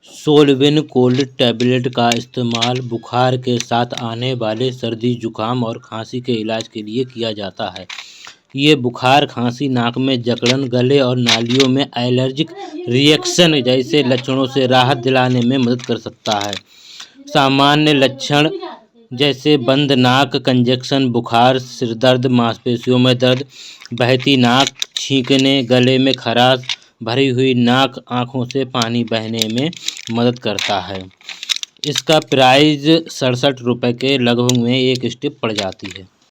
सोलवेन cold tablet का इस्तेमाल बुखार के साथ आने वाले सर्दी जुकाम और खांसी के इलाज के लिए किया जाता है। ये बुखार, खांसी, नाक में जकड़न, गले और नालियों में एलर्जिक रिएक्शन जैसे लक्षणों से राहत दिलाने में मदद कर सकता है। सामान्य लक्षण जैसे बंद नाक, कंजक्शन, बुखार, सिरदर्द, मांसपेशियों में दर्द, बहती नाक, छींकने, गले में खराश, भरी हुई नाक, आँखों से पानी बहने में मदद करता है। इसका प्राइस 67 रुपये के लगभग में एक स्ट्रिप पड़ जाती है।